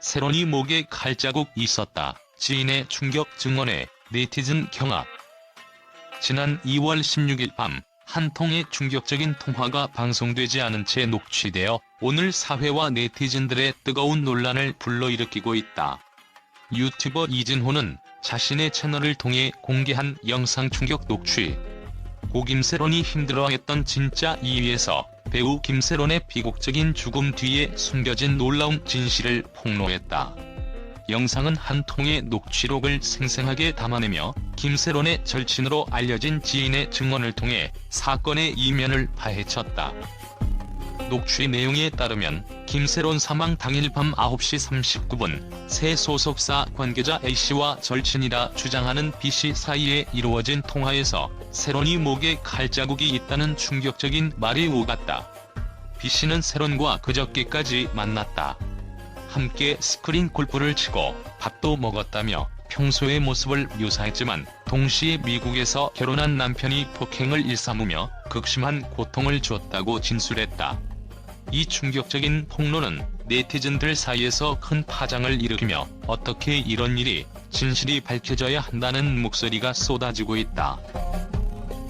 세론이 목에 칼자국 있었다. 지인의 충격 증언에 네티즌 경악. 지난 2월 16일 밤 한 통의 충격적인 통화가 방송되지 않은 채 녹취되어 오늘 사회와 네티즌들의 뜨거운 논란을 불러일으키고 있다. 유튜버 이진호는 자신의 채널을 통해 공개한 영상 충격 녹취. 고 김세론이 힘들어했던 진짜 이유에서 배우 김세론의 비극적인 죽음 뒤에 숨겨진 놀라운 진실을 폭로했다. 영상은 한 통의 녹취록을 생생하게 담아내며 김세론의 절친으로 알려진 지인의 증언을 통해 사건의 이면을 파헤쳤다. 녹취 내용에 따르면 김세론 사망 당일 밤 9시 39분 새 소속사 관계자 A씨와 절친이라 주장하는 B씨 사이에 이루어진 통화에서 세론이 목에 칼자국이 있다는 충격적인 말이 오갔다. B씨는 세론과 그저께까지 만났다. 함께 스크린 골프를 치고 밥도 먹었다며 평소의 모습을 묘사했지만 동시에 미국에서 결혼한 남편이 폭행을 일삼으며 극심한 고통을 줬다고 진술했다. 이 충격적인 폭로는 네티즌들 사이에서 큰 파장을 일으키며 어떻게 이런 일이 진실이 밝혀져야 한다는 목소리가 쏟아지고 있다.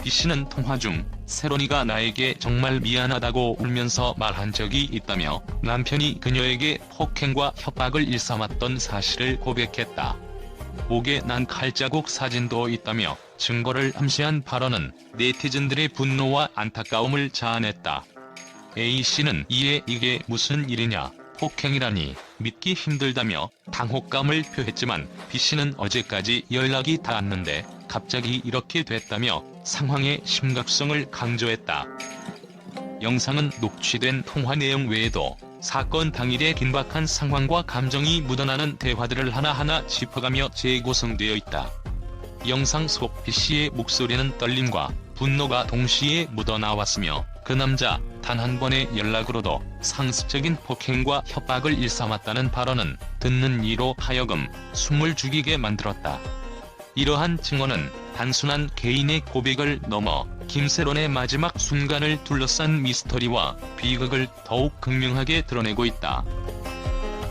B씨는 통화 중 세론이가 나에게 정말 미안하다고 울면서 말한 적이 있다며 남편이 그녀에게 폭행과 협박을 일삼았던 사실을 고백했다. 목에 난 칼자국 사진도 있다며 증거를 암시한 발언은 네티즌들의 분노와 안타까움을 자아냈다. A씨는 이에 이게 무슨 일이냐, 폭행이라니 믿기 힘들다며 당혹감을 표했지만 B씨는 어제까지 연락이 닿았는데 갑자기 이렇게 됐다며 상황의 심각성을 강조했다. 영상은 녹취된 통화 내용 외에도 사건 당일의 긴박한 상황과 감정이 묻어나는 대화들을 하나하나 짚어가며 재구성되어 있다. 영상 속 B씨의 목소리는 떨림과 분노가 동시에 묻어나왔으며 그 남자 단 한 번의 연락으로도 상습적인 폭행과 협박을 일삼았다는 발언은 듣는 이로 하여금 숨을 죽이게 만들었다. 이러한 증언은 단순한 개인의 고백을 넘어 김세론의 마지막 순간을 둘러싼 미스터리와 비극을 더욱 극명하게 드러내고 있다.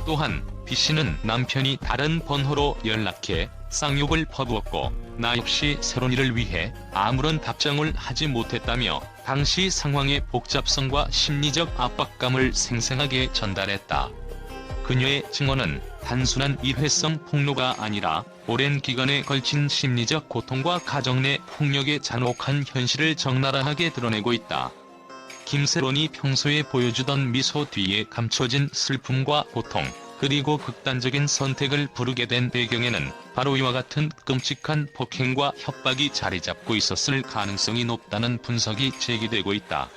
또한 B씨는 남편이 다른 번호로 연락해 쌍욕을 퍼부었고 나 역시 세론이를 위해 아무런 답장을 하지 못했다며 당시 상황의 복잡성과 심리적 압박감을 생생하게 전달했다. 그녀의 증언은 단순한 일회성 폭로가 아니라 오랜 기간에 걸친 심리적 고통과 가정 내 폭력의 잔혹한 현실을 적나라하게 드러내고 있다. 김세론이 평소에 보여주던 미소 뒤에 감춰진 슬픔과 고통, 그리고 극단적인 선택을 부르게 된 배경에는 바로 이와 같은 끔찍한 폭행과 협박이 자리잡고 있었을 가능성이 높다는 분석이 제기되고 있다.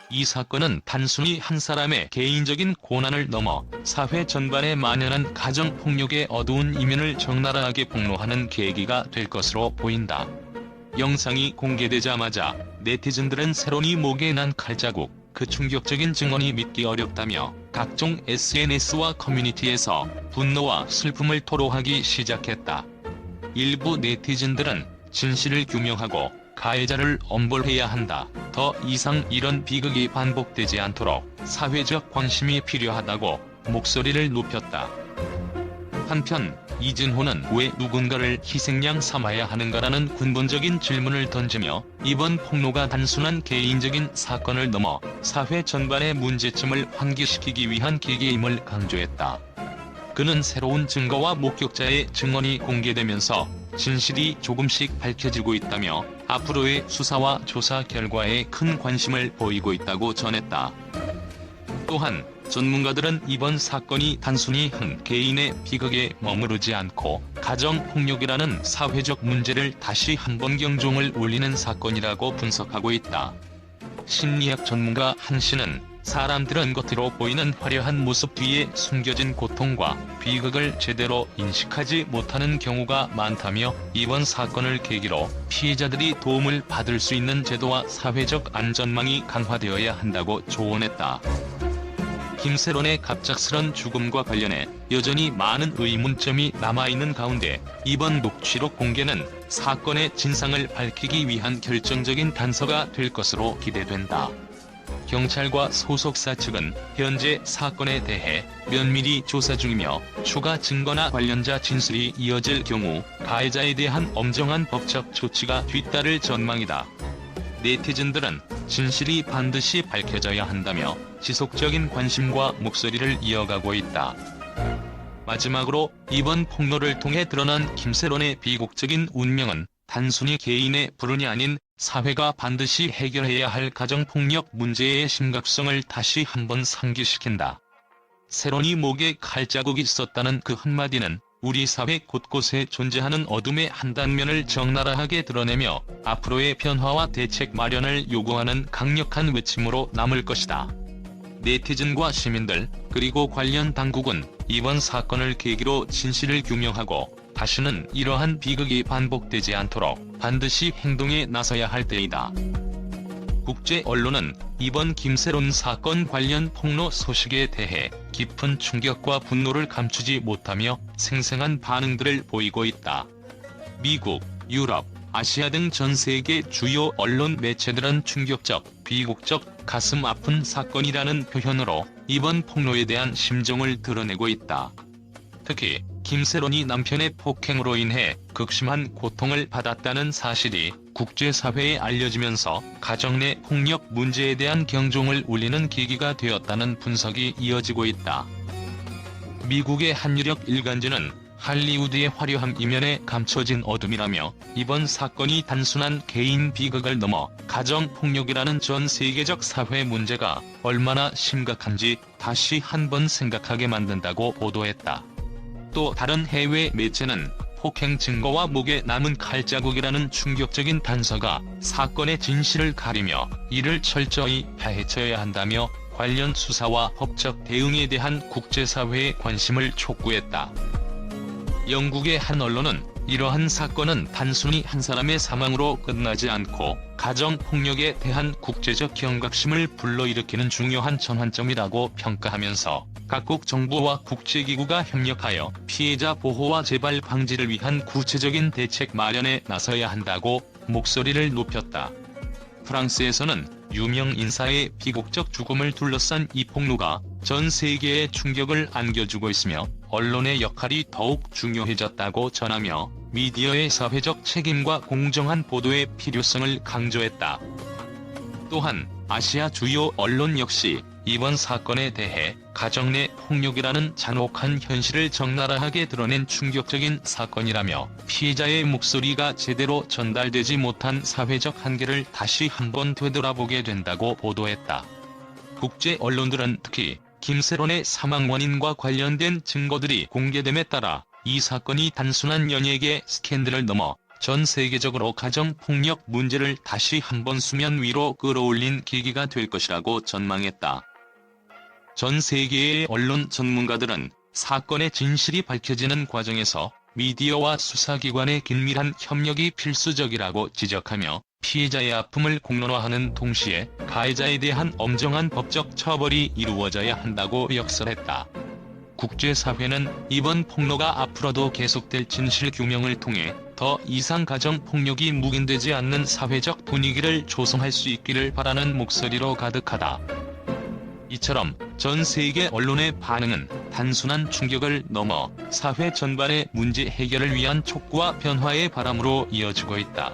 이 사건은 단순히 한 사람의 개인적인 고난을 넘어 사회 전반에 만연한 가정폭력의 어두운 이면을 적나라하게 폭로하는 계기가 될 것으로 보인다. 영상이 공개되자마자 네티즌들은 세론이 목에 난 칼자국, 그 충격적인 증언이 믿기 어렵다며 각종 SNS와 커뮤니티에서 분노와 슬픔을 토로하기 시작했다. 일부 네티즌들은 진실을 규명하고 가해자를 엄벌해야 한다. 더 이상 이런 비극이 반복되지 않도록 사회적 관심이 필요하다고 목소리를 높였다. 한편 이진호는 왜 누군가를 희생양 삼아야 하는가라는 근본적인 질문을 던지며 이번 폭로가 단순한 개인적인 사건을 넘어 사회 전반의 문제점을 환기시키기 위한 계기임을 강조했다. 그는 새로운 증거와 목격자의 증언이 공개되면서 진실이 조금씩 밝혀지고 있다며 앞으로의 수사와 조사 결과에 큰 관심을 보이고 있다고 전했다. 또한 전문가들은 이번 사건이 단순히 한 개인의 비극에 머무르지 않고 가정폭력이라는 사회적 문제를 다시 한번 경종을 울리는 사건이라고 분석하고 있다. 심리학 전문가 한 씨는 사람들은 겉으로 보이는 화려한 모습 뒤에 숨겨진 고통과 비극을 제대로 인식하지 못하는 경우가 많다며 이번 사건을 계기로 피해자들이 도움을 받을 수 있는 제도와 사회적 안전망이 강화되어야 한다고 조언했다. 김세론의 갑작스런 죽음과 관련해 여전히 많은 의문점이 남아있는 가운데 이번 녹취록 공개는 사건의 진상을 밝히기 위한 결정적인 단서가 될 것으로 기대된다. 경찰과 소속사 측은 현재 사건에 대해 면밀히 조사 중이며 추가 증거나 관련자 진술이 이어질 경우 가해자에 대한 엄정한 법적 조치가 뒤따를 전망이다. 네티즌들은 진실이 반드시 밝혀져야 한다며 지속적인 관심과 목소리를 이어가고 있다. 마지막으로 이번 폭로를 통해 드러난 김세론의 비극적인 운명은 단순히 개인의 불운이 아닌 사회가 반드시 해결해야 할 가정폭력 문제의 심각성을 다시 한번 상기시킨다. 세론이 목에 칼자국이 있었다는 그 한마디는 우리 사회 곳곳에 존재하는 어둠의 한 단면을 적나라하게 드러내며 앞으로의 변화와 대책 마련을 요구하는 강력한 외침으로 남을 것이다. 네티즌과 시민들, 그리고 관련 당국은 이번 사건을 계기로 진실을 규명하고 다시는 이러한 비극이 반복되지 않도록 반드시 행동에 나서야 할 때이다. 국제 언론은 이번 김세론 사건 관련 폭로 소식에 대해 깊은 충격과 분노를 감추지 못하며 생생한 반응들을 보이고 있다. 미국, 유럽, 아시아 등 전 세계 주요 언론 매체들은 충격적, 비극적, 가슴 아픈 사건이라는 표현으로 이번 폭로에 대한 심정을 드러내고 있다. 특히 김세론이 남편의 폭행으로 인해 극심한 고통을 받았다는 사실이 국제사회에 알려지면서 가정 내 폭력 문제에 대한 경종을 울리는 계기가 되었다는 분석이 이어지고 있다. 미국의 한 유력 일간지는 할리우드의 화려한 이면에 감춰진 어둠이라며 이번 사건이 단순한 개인 비극을 넘어 가정폭력이라는 전 세계적 사회 문제가 얼마나 심각한지 다시 한번 생각하게 만든다고 보도했다. 또 다른 해외 매체는 폭행 증거와 목에 남은 칼자국이라는 충격적인 단서가 사건의 진실을 가리며 이를 철저히 파헤쳐야 한다며 관련 수사와 법적 대응에 대한 국제사회의 관심을 촉구했다. 영국의 한 언론은 이러한 사건은 단순히 한 사람의 사망으로 끝나지 않고 가정폭력에 대한 국제적 경각심을 불러일으키는 중요한 전환점이라고 평가하면서 각국 정부와 국제기구가 협력하여 피해자 보호와 재발 방지를 위한 구체적인 대책 마련에 나서야 한다고 목소리를 높였다. 프랑스에서는 유명 인사의 비극적 죽음을 둘러싼 이 폭로가 전 세계에 충격을 안겨주고 있으며 언론의 역할이 더욱 중요해졌다고 전하며 미디어의 사회적 책임과 공정한 보도의 필요성을 강조했다. 또한 아시아 주요 언론 역시 이번 사건에 대해 가정 내 폭력이라는 잔혹한 현실을 적나라하게 드러낸 충격적인 사건이라며 피해자의 목소리가 제대로 전달되지 못한 사회적 한계를 다시 한번 되돌아보게 된다고 보도했다. 국제 언론들은 특히 김세론의 사망 원인과 관련된 증거들이 공개됨에 따라 이 사건이 단순한 연예계 스캔들을 넘어 전 세계적으로 가정폭력 문제를 다시 한번 수면 위로 끌어올린 계기가 될 것이라고 전망했다. 전 세계의 언론 전문가들은 사건의 진실이 밝혀지는 과정에서 미디어와 수사기관의 긴밀한 협력이 필수적이라고 지적하며 피해자의 아픔을 공론화하는 동시에 가해자에 대한 엄정한 법적 처벌이 이루어져야 한다고 역설했다. 국제사회는 이번 폭로가 앞으로도 계속될 진실 규명을 통해 더 이상 가정폭력이 묵인되지 않는 사회적 분위기를 조성할 수 있기를 바라는 목소리로 가득하다. 이처럼 전 세계 언론의 반응은 단순한 충격을 넘어 사회 전반의 문제 해결을 위한 촉구와 변화의 바람으로 이어지고 있다.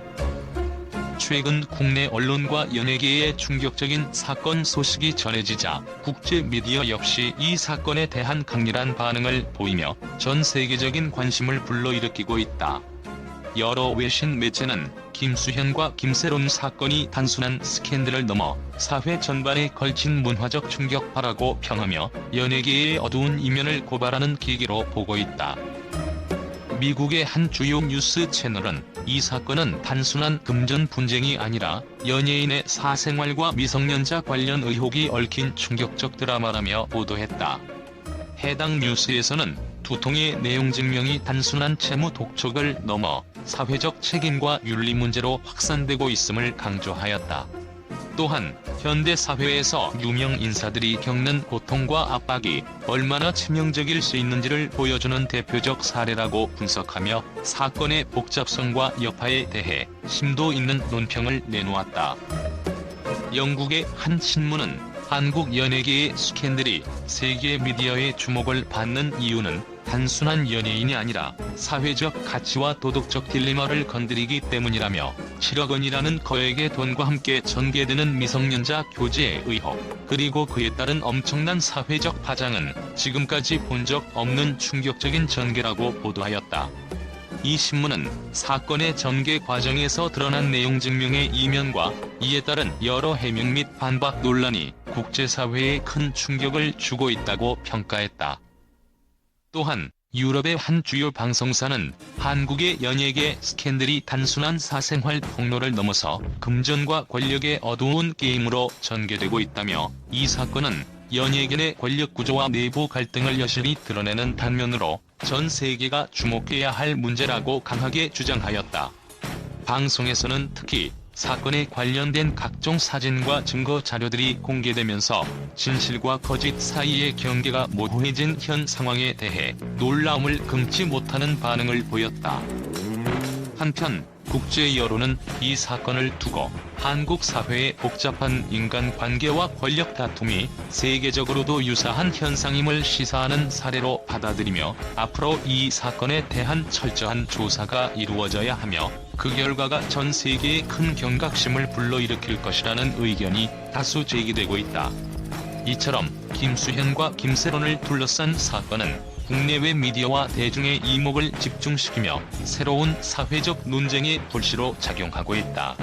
최근 국내 언론과 연예계의 충격적인 사건 소식이 전해지자 국제 미디어 역시 이 사건에 대한 강렬한 반응을 보이며 전 세계적인 관심을 불러일으키고 있다. 여러 외신 매체는 김수현과 김세론 사건이 단순한 스캔들을 넘어 사회 전반에 걸친 문화적 충격파라고 평하며 연예계의 어두운 이면을 고발하는 계기로 보고 있다. 미국의 한 주요 뉴스 채널은 이 사건은 단순한 금전 분쟁이 아니라 연예인의 사생활과 미성년자 관련 의혹이 얽힌 충격적 드라마라며 보도했다. 해당 뉴스에서는 두 통의 내용 증명이 단순한 채무 독촉을 넘어 사회적 책임과 윤리 문제로 확산되고 있음을 강조하였다. 또한 현대 사회에서 유명 인사들이 겪는 고통과 압박이 얼마나 치명적일 수 있는지를 보여주는 대표적 사례라고 분석하며 사건의 복잡성과 여파에 대해 심도 있는 논평을 내놓았다. 영국의 한 신문은 한국 연예계의 스캔들이 세계 미디어의 주목을 받는 이유는 단순한 연예인이 아니라 사회적 가치와 도덕적 딜레마를 건드리기 때문이라며 7억 원이라는 거액의 돈과 함께 전개되는 미성년자 교제 의혹, 그리고 그에 따른 엄청난 사회적 파장은 지금까지 본 적 없는 충격적인 전개라고 보도하였다. 이 신문은 사건의 전개 과정에서 드러난 내용 증명의 이면과 이에 따른 여러 해명 및 반박 논란이 국제사회에 큰 충격을 주고 있다고 평가했다. 또한 유럽의 한 주요 방송사는 한국의 연예계 스캔들이 단순한 사생활 폭로를 넘어서 금전과 권력의 어두운 게임으로 전개되고 있다며, 이 사건은 연예계 내 권력 구조와 내부 갈등을 여실히 드러내는 단면으로 전 세계가 주목해야 할 문제라고 강하게 주장하였다. 방송에서는 특히 사건에 관련된 각종 사진과 증거 자료들이 공개되면서 진실과 거짓 사이의 경계가 모호해진 현 상황에 대해 놀라움을 금치 못하는 반응을 보였다. 한편 국제 여론은 이 사건을 두고 한국 사회의 복잡한 인간관계와 권력 다툼이 세계적으로도 유사한 현상임을 시사하는 사례로 받아들이며, 앞으로 이 사건에 대한 철저한 조사가 이루어져야 하며 그 결과가 전 세계에 큰 경각심을 불러일으킬 것이라는 의견이 다수 제기되고 있다. 이처럼 김수현과 김세론을 둘러싼 사건은 국내외 미디어와 대중의 이목을 집중시키며 새로운 사회적 논쟁의 불씨로 작용하고 있다.